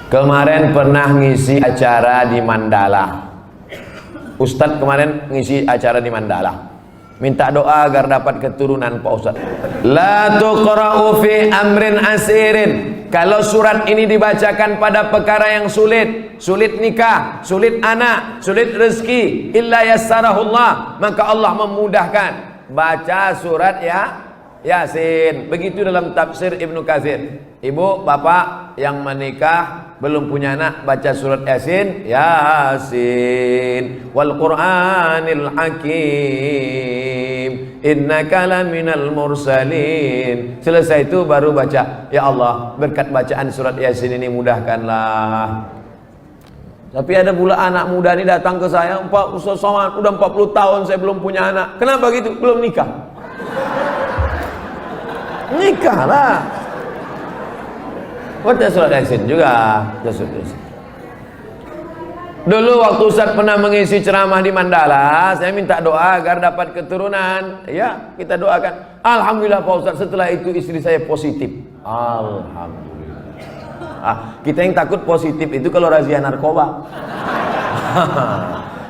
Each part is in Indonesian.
Kemarin pernah ngisi acara di Mandala. Ustadz kemarin ngisi acara di Mandala. Minta doa agar dapat keturunan Pak Ustadz. La tuqra'u fi amrin asirin. Kalau surat ini dibacakan pada perkara yang sulit, sulit nikah, sulit anak, sulit rezeki, illa yassarahullah, maka Allah memudahkan. Baca surat Yasin. Begitu dalam tafsir Ibnu Katsir. Ibu, bapak yang menikah belum punya anak, baca surat Yasin. Yasin wal Qur'anil Hakim, innaka laminal mursalin. Selesai itu baru baca, ya Allah, berkat bacaan surat Yasin ini mudahkanlah. Tapi ada pula anak muda ini datang ke saya, Pak Ustaz Somad, udah 40 tahun saya belum punya anak. Kenapa gitu? Belum nikah. Nikahlah. Baca surat Yasin juga. Dulu waktu Ustaz pernah mengisi ceramah di Mandala, saya minta doa agar dapat keturunan. Ya, kita doakan. Alhamdulillah Pak Ustaz, setelah itu istri saya positif. Alhamdulillah. Kita yang takut positif itu kalau razia narkoba.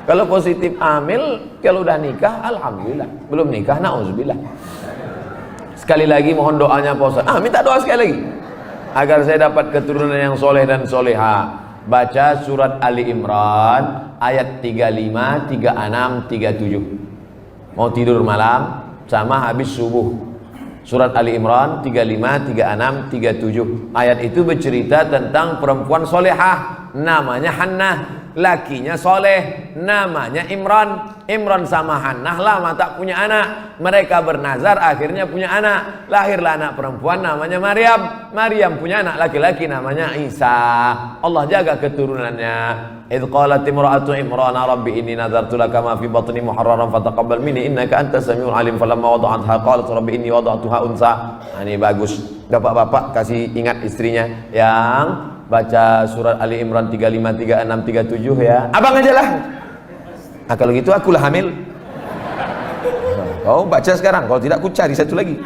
Kalau positif hamil, kalau udah nikah, alhamdulillah. Belum nikah, na'udzubillah. Sekali lagi mohon doanya Pak Ustaz. Minta doa sekali lagi agar saya dapat keturunan yang soleh dan soleha. Baca surat Ali Imran ayat 35, 36, 37. Mau tidur malam sama habis subuh. Surat Ali Imran 35, 36, 37. Ayat itu bercerita tentang perempuan solehah, namanya Hannah. Lakinya soleh, namanya Imran. Imran sama Hannah lama tak punya anak. Mereka bernazar, akhirnya punya anak. Lahirlah anak perempuan namanya Maryam. Maryam punya anak laki-laki namanya Isa. Allah jaga keturunannya. Idh qalat imra'atu Imran rabbi inni nadartu laka ma fi batni muharraran fataqabbal minni innaka antas samiul alim. Falamma wada'atha qalat rabbi inni wada'tuha unsa. Ini bagus. Bapak-bapak kasih ingat istrinya yang baca surat Ali Imran 35, 36, 37 ya. Abang aja lah. Kalau gitu akulah hamil. Kau baca sekarang, kalau tidak aku cari satu lagi.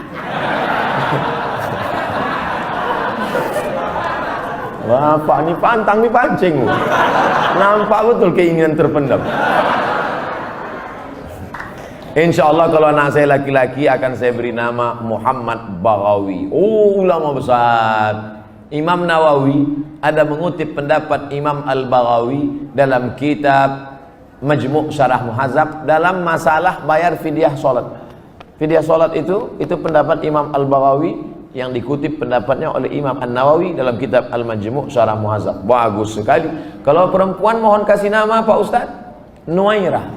Bapak ini pantang nih pancing. Nampak betul keinginan terpendam. Insya Allah kalau anak saya laki-laki akan saya beri nama Muhammad Baghawi. Oh, ulama besar. Imam Nawawi ada mengutip pendapat Imam Al-Baghawi dalam kitab Majmu' Syarah Muhadzab dalam masalah bayar fidyah salat. Fidyah salat itu pendapat Imam Al-Baghawi yang dikutip pendapatnya oleh Imam An-Nawawi dalam kitab Al-Majmu' Syarah Muhadzab. Bagus sekali. Kalau perempuan mohon kasih nama Pak Ustaz. Nuairah.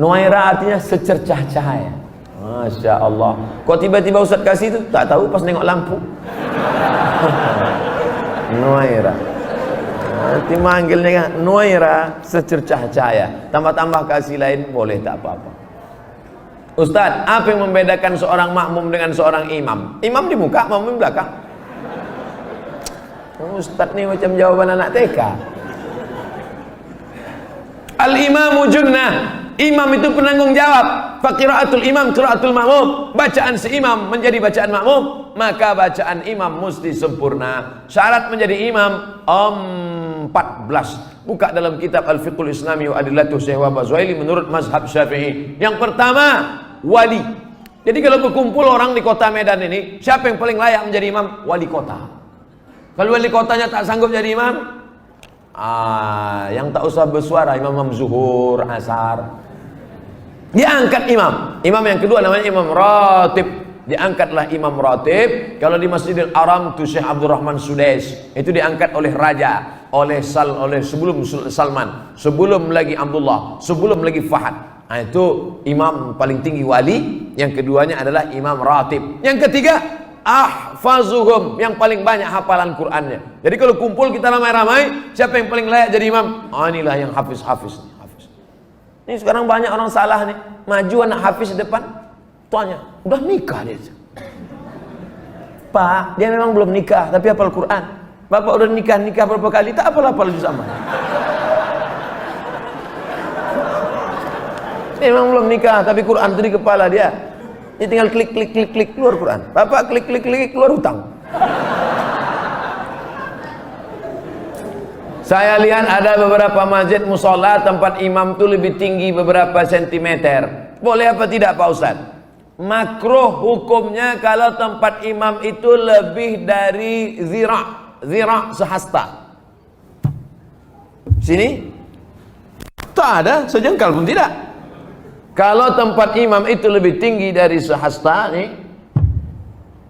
Nuairah artinya secercah cahaya. Masya Allah. Kok tiba-tiba Ustaz kasih itu? Tak tahu pas nengok lampu. Nuairah. Nanti manggilnya Nuairah secercah cahaya. Tambah-tambah kasih lain boleh, tak apa-apa. Ustaz, apa yang membedakan seorang makmum dengan seorang imam? Imam di muka, makmum di belakang. Ustaz nih macam jawaban anak TK. Al-imamu junnah. Imam itu penanggung jawab. Faqiraatul imam qiraatul makmum. Bacaan si imam menjadi bacaan makmum, maka bacaan imam mesti sempurna. Syarat menjadi imam 14. Buka dalam kitab Al-Fiqhul Islami wa Adillatuh Syekh Wahab Zuhaili menurut mazhab Syafi'i. Yang pertama, wali. Jadi kalau berkumpul orang di kota Medan ini, siapa yang paling layak menjadi imam? Wali kota. Kalau wali kotanya tak sanggup jadi imam, yang tak usah bersuara, imam zuhur, asar. Diangkat imam. Imam yang kedua namanya imam ratib. Diangkatlah imam ratib. Kalau di Masjidil Haram itu Syekh Abdurrahman Sudais, itu diangkat oleh raja, oleh sebelum Salman, sebelum lagi Abdullah, sebelum lagi Fahad. Itu imam paling tinggi wali. Yang keduanya adalah imam ratib. Yang ketiga ahfazuhum, yang paling banyak hafalan Qur'annya. Jadi kalau kumpul kita ramai-ramai, siapa yang paling layak jadi imam? Inilah yang hafiz. Ini sekarang banyak orang salah nih. Maju anak hafiz di depan, tuanya udah nikah dia. Pak, dia memang belum nikah tapi hafal Quran. Bapak udah nikah berapa kali, tak hafal juz amma. Dia memang belum nikah tapi Quran itu di kepala dia. Dia tinggal klik keluar Quran. Bapak klik keluar hutang. Saya lihat ada beberapa masjid musola tempat imam itu lebih tinggi beberapa sentimeter. Boleh apa tidak Pak Ustaz? Makruh hukumnya kalau tempat imam itu lebih dari zira' sehasta. Sini tak ada sejengkal pun tidak. Kalau tempat imam itu lebih tinggi dari sehasta nih,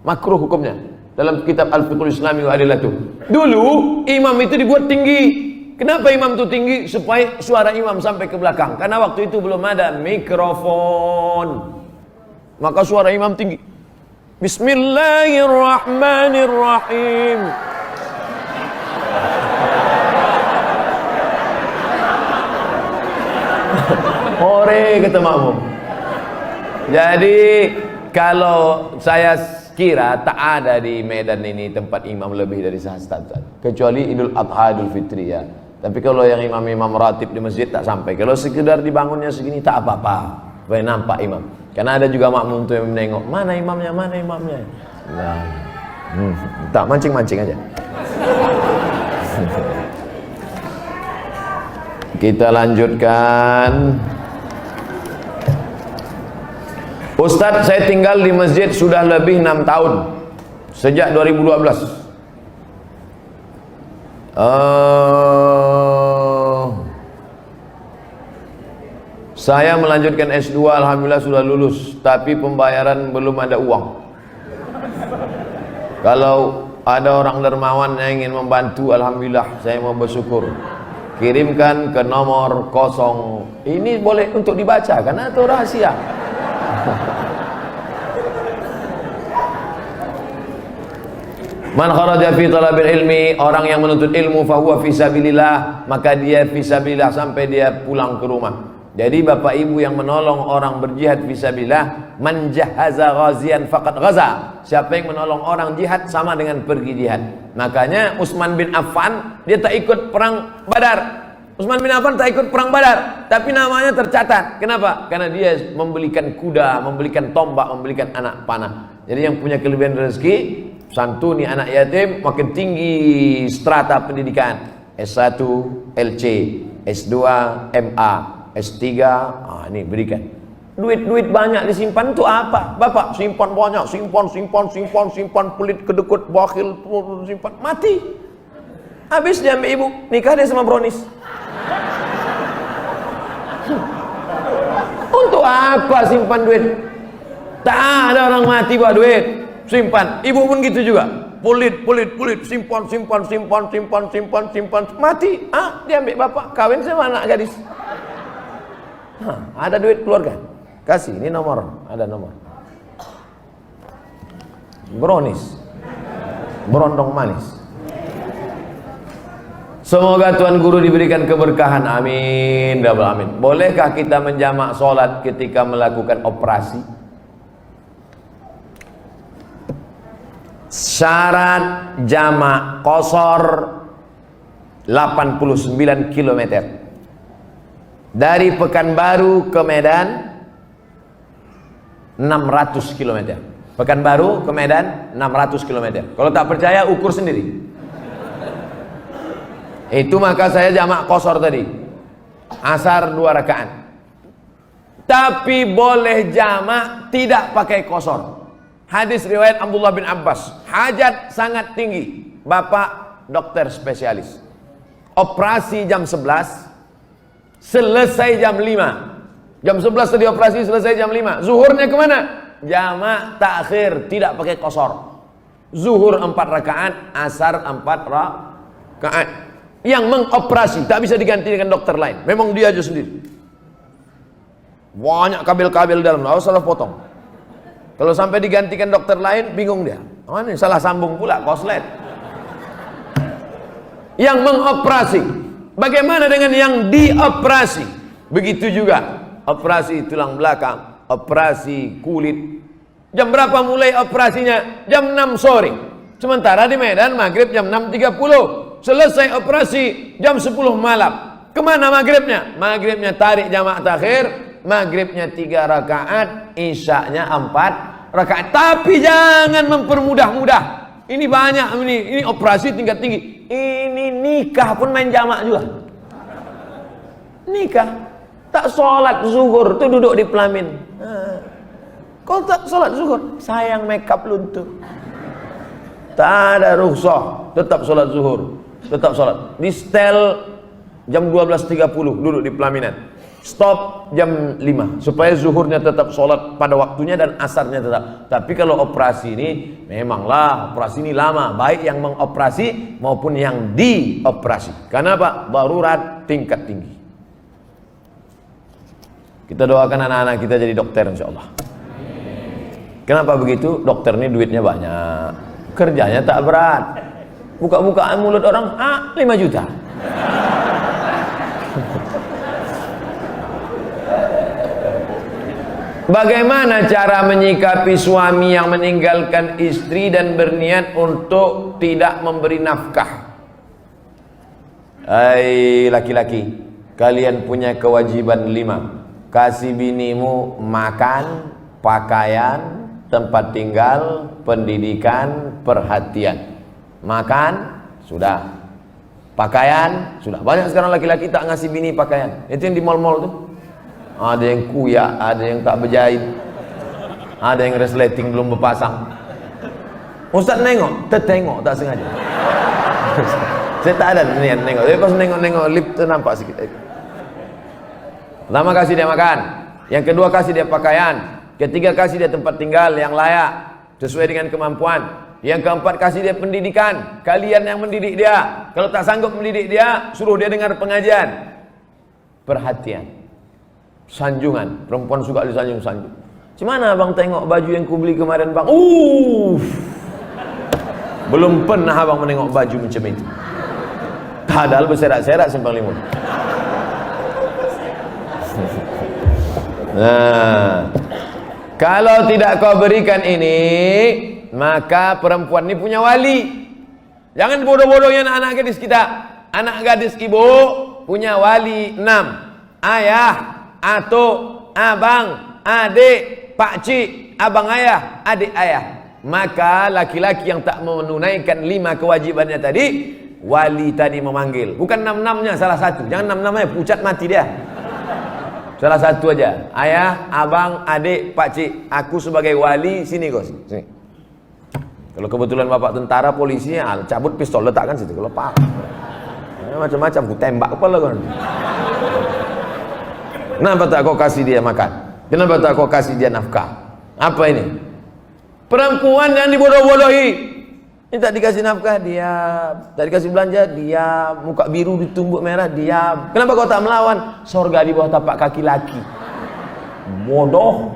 makruh hukumnya. Dalam kitab Al-Fiqhul Islami wa Adillatuh. Dulu imam itu dibuat tinggi. Kenapa imam itu tinggi? Supaya suara imam sampai ke belakang. Karena waktu itu belum ada mikrofon. Maka suara imam tinggi. Bismillahirrahmanirrahim. Hore kata makmum. Jadi kalau saya kira tak ada di Medan ini tempat imam lebih dari sehasta, kecuali Idul Adha, Idul Fitri ya. Tapi kalau yang imam-imam ratib di masjid tak sampai. Kalau sekedar dibangunnya segini tak apa-apa, supaya nampak imam. Karena ada juga makmum tuh yang menengok, mana imamnya, mana imamnya. Nah, tak mancing-mancing aja. Kita lanjutkan. Ustadz, saya tinggal di masjid sudah lebih 6 tahun, sejak 2012. Saya melanjutkan S2, alhamdulillah sudah lulus, tapi pembayaran belum ada uang. Kalau ada orang dermawan yang ingin membantu, alhamdulillah saya mau bersyukur. Kirimkan ke nomor 0. Ini boleh untuk dibaca karena itu rahasia. Man kharaja fi talabil ilmi, orang yang menuntut ilmu fahuwa fisabilillah, maka dia fisabilillah sampai dia pulang ke rumah. Jadi bapak ibu yang menolong orang berjihad fisabilillah, man jahaza ghazian faqad ghaza. Siapa yang menolong orang jihad sama dengan pergi jihad. Makanya Utsman bin Affan dia tak ikut perang Badar. Utsman bin Affan tak ikut perang Badar, tapi namanya tercatat. Kenapa? Karena dia membelikan kuda, membelikan tombak, membelikan anak panah. Jadi yang punya kelebihan rezeki, santuni anak yatim, makin tinggi strata pendidikan. S1, LC, S2, MA, S3, ini berikan. Duit-duit banyak disimpan itu apa? Bapak simpan banyak, simpan, pelit, kedekut, bakhil, simpan, mati. Habis dia ambil ibu, nikah dia sama brownies. Untuk apa simpan duit? Tak ada orang mati buat duit. Simpan. Ibu pun gitu juga. Pelit, simpan, mati. Dia ambil bapak, kawin sama anak gadis. Ada duit keluarga. Kasih, ini nomor, ada nomor. Brownies. Berondong manis. Semoga Tuan Guru diberikan keberkahan, amin, double amin. Bolehkah kita menjamak sholat ketika melakukan operasi? Syarat jamak qashar 89 km dari Pekanbaru ke Medan 600 km. Pekanbaru ke Medan 600 km. Kalau tak percaya ukur sendiri. Itu maka saya jamak qashar tadi. Asar 2 rakaat. Tapi boleh jamak tidak pakai qashar. Hadis riwayat Abdullah bin Abbas. Hajat sangat tinggi. Bapak dokter spesialis. Operasi jam 11. Selesai jam 5. Jam 11 tadi operasi, selesai jam 5. Zuhurnya kemana? Jamak takhir, tidak pakai qashar. Zuhur 4 rakaat, asar 4 rakaat. Yang mengoperasi tak bisa diganti dengan dokter lain. Memang dia aja sendiri. Banyak kabel-kabel dalam, harus salah potong. Kalau sampai digantikan dokter lain, bingung dia. Oh, ini salah sambung pula, koslet. Yang mengoperasi. Bagaimana dengan yang dioperasi? Begitu juga. Operasi tulang belakang, operasi kulit. Jam berapa mulai operasinya? Jam 6 sore. Sementara di Medan maghrib jam 6.30. Selesai operasi jam 10 malam. Kemana maghribnya? Maghribnya tarik jamak takhir. Maghribnya 3 rakaat. Isyaknya 4 rakaat. Tapi jangan mempermudah-mudah. Ini banyak ini operasi tingkat tinggi. Ini nikah pun main jamak juga. Nikah tak sholat zuhur tuh duduk di pelamin. Kau tak sholat zuhur, sayang makeup luntur. Tak ada rukhsah, tetap sholat zuhur, tetap sholat. Di setel jam 12.30 duduk di pelaminan. Stop jam 5 supaya zuhurnya tetap sholat pada waktunya dan asarnya tetap. Tapi kalau operasi ini memanglah operasi ini lama, baik yang mengoperasi maupun yang dioperasi. Karena apa? Darurat tingkat tinggi. Kita doakan anak-anak kita jadi dokter insyaallah. Kenapa begitu? Dokter ini duitnya banyak, kerjanya tak berat. Buka-bukaan mulut orang, 5 juta. Bagaimana cara menyikapi suami yang meninggalkan istri dan berniat untuk tidak memberi nafkah? Hai laki-laki, kalian punya kewajiban 5. Kasih binimu makan, pakaian, tempat tinggal, pendidikan, perhatian. Makan, sudah. Pakaian, sudah. Banyak sekarang laki-laki tak ngasih bini pakaian. Itu yang di mall-mall tuh. Ada yang kuyak, ada yang tak berjahit, ada yang resleting belum berpasang. Ustaz nengok, tertengok tak sengaja. Saya tak ada niat nengok, tapi pas nengok-nengok lip tu nampak sikit. Pertama kasih dia makan, yang kedua kasih dia pakaian, ketiga kasih dia tempat tinggal yang layak sesuai dengan kemampuan, yang keempat kasih dia pendidikan. Kalian yang mendidik dia, kalau tak sanggup mendidik dia, suruh dia dengar pengajian. Perhatian, sanjungan, perempuan suka disanjung-sanjung. Gimana abang tengok baju yang ku beli kemarin bang? Belum pernah abang menengok baju macam itu. Padahal berserak-serak simpang limun. Nah, kalau tidak kau berikan ini, maka perempuan ini punya wali. Jangan bodoh-bodohnya anak-anak gadis kita. Anak gadis ibu punya wali 6. Ayah, atuk, abang, adik, pakcik, abang ayah, adik ayah. Maka laki-laki yang tak menunaikan 5 kewajibannya tadi, wali tadi memanggil. Bukan 6-6-nya, salah satu. Jangan 6-6-nya, pucat mati dia. Salah satu aja. Ayah, abang, adik, pakcik, aku sebagai wali, sini kau sini. Kalau kebetulan bapak tentara, polisi, cabut pistol letakkan situ. Kalau pak, macam-macam, aku tembak kepala kau. Kenapa tak kau kasih dia makan? Kenapa tak kau kasih dia nafkah? Apa ini? Perempuan yang dibodoh-bodohi. Ini tak dikasih nafkah, diam. Tak dikasih belanja, diam. Muka biru ditumbuk merah, diam. Kenapa kau tak melawan? Sorga di bawah tapak kaki laki. Bodoh.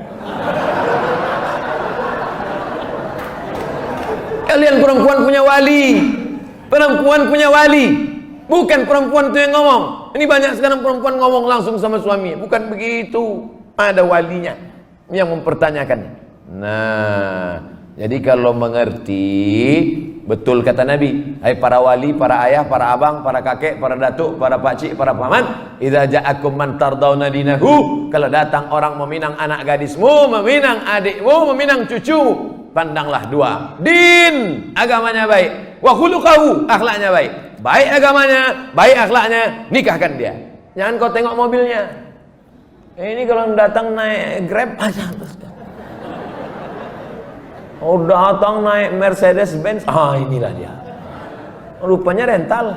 Kalian perempuan punya wali. Perempuan punya wali. Bukan perempuan itu yang ngomong. Ini banyak sekarang perempuan ngomong langsung sama suami. Bukan begitu. Ada walinya yang mempertanyakannya. Nah, jadi kalau mengerti, betul kata Nabi, hai para wali, para ayah, para abang, para kakek, para datuk, para pakcik, para paman, idza ja'akum man tardawna dinahu, kalau datang orang meminang anak gadismu, meminang adikmu, meminang cucumu, pandanglah 2. Din, agamanya baik, wa khuluquhu, akhlaknya baik. Baik agamanya, baik akhlaknya, nikahkan dia. Jangan kau tengok mobilnya. Ini kalau datang naik Grab aja. Oh datang naik Mercedes Benz, inilah dia. Rupanya rental.